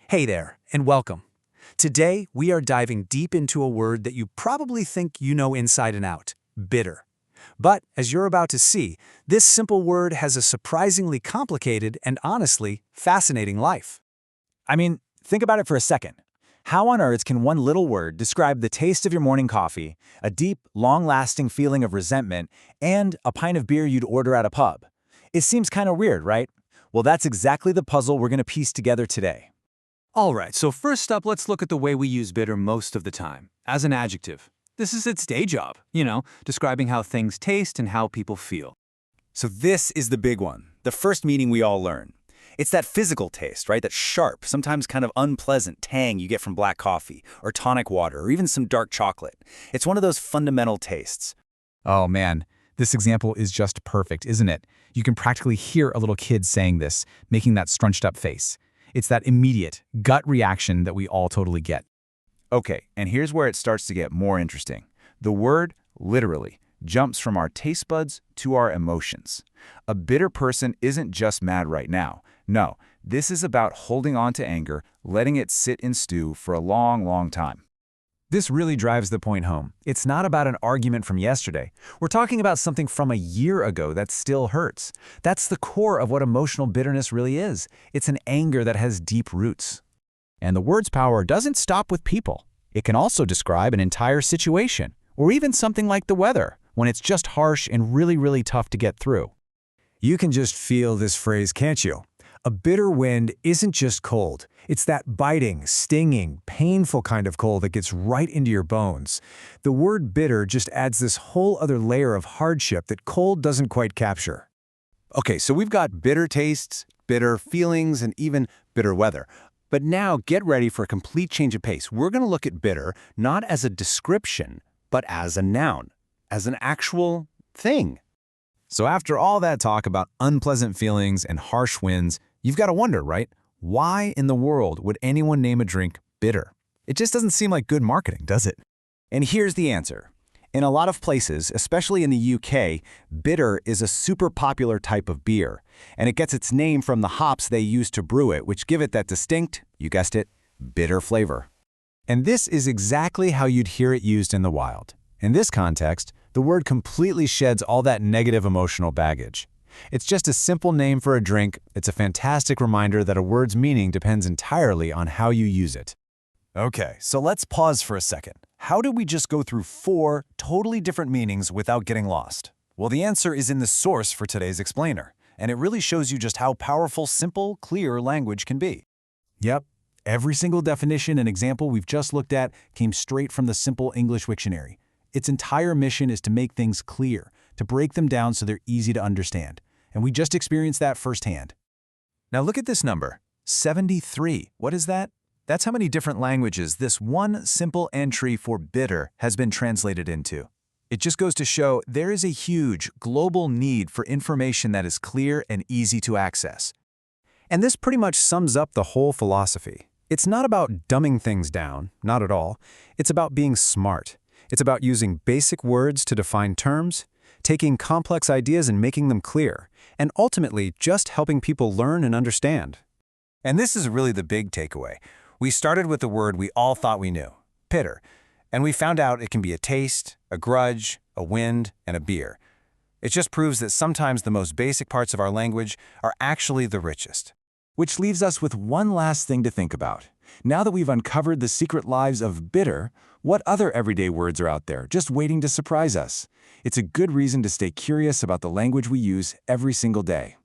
Hey there, and welcome. Today, we are diving deep into a word that you probably think you know inside and out, bitter. But, as you're about to see, this simple word has a surprisingly complicated and honestly fascinating life. I mean, think about it for a second. How on earth can one little word describe the taste of your morning coffee, a deep, long-lasting feeling of resentment, and a pint of beer you'd order at a pub? It seems kind of weird, right? Well, that's exactly the puzzle we're going to piece together today. All right, so first up, let's look at the way we use bitter most of the time, as an adjective. This is its day job, describing how things taste and how people feel. So this is the big one, the first meaning we all learn. It's that physical taste, right? That sharp, sometimes kind of unpleasant tang you get from black coffee, or tonic water, or even some dark chocolate. It's one of those fundamental tastes. Oh man, this example is just perfect, isn't it? You can practically hear a little kid saying this, making that scrunched up face. It's that immediate, gut reaction that we all totally get. Okay, and here's where it starts to get more interesting. The word, literally, jumps from our taste buds to our emotions. A bitter person isn't just mad right now. No, this is about holding on to anger, letting it sit and stew for a long, long time. This really drives the point home. It's not about an argument from yesterday. We're talking about something from a year ago that still hurts. That's the core of what emotional bitterness really is. It's an anger that has deep roots. And the word's power doesn't stop with people. It can also describe an entire situation, or even something like the weather, when it's just harsh and really, really tough to get through. You can just feel this phrase, can't you? A bitter wind isn't just cold. It's that biting, stinging, painful kind of cold that gets right into your bones. The word bitter just adds this whole other layer of hardship that cold doesn't quite capture. Okay, so we've got bitter tastes, bitter feelings, and even bitter weather. But now get ready for a complete change of pace. We're going to look at bitter not as a description, but as a noun, as an actual thing. So after all that talk about unpleasant feelings and harsh winds, you've got to wonder, right? Why in the world would anyone name a drink bitter? It just doesn't seem like good marketing, does it? And here's the answer. In a lot of places, especially in the UK, bitter is a super popular type of beer, and it gets its name from the hops they use to brew it, which give it that distinct, you guessed it, bitter flavor. And this is exactly how you'd hear it used in the wild. In this context, the word completely sheds all that negative emotional baggage. It's just a simple name for a drink. It's a fantastic reminder that a word's meaning depends entirely on how you use it. Okay, so let's pause for a second. How did we just go through 4 totally different meanings without getting lost? Well, the answer is in the source for today's explainer, and it really shows you just how powerful, simple, clear language can be. Yep, every single definition and example we've just looked at came straight from the Simple English Wiktionary. Its entire mission is to make things clear, to break them down so they're easy to understand. And we just experienced that firsthand. Now look at this number, 73. What is that? That's how many different languages this one simple entry for bitter has been translated into. It just goes to show there is a huge global need for information that is clear and easy to access. And this pretty much sums up the whole philosophy. It's not about dumbing things down, not at all. It's about being smart. It's about using basic words to define terms, taking complex ideas and making them clear, and ultimately just helping people learn and understand. And this is really the big takeaway. We started with the word we all thought we knew, bitter, and we found out it can be a taste, a grudge, a wind, and a beer. It just proves that sometimes the most basic parts of our language are actually the richest. Which leaves us with one last thing to think about. Now that we've uncovered the secret lives of bitter, what other everyday words are out there just waiting to surprise us? It's a good reason to stay curious about the language we use every single day.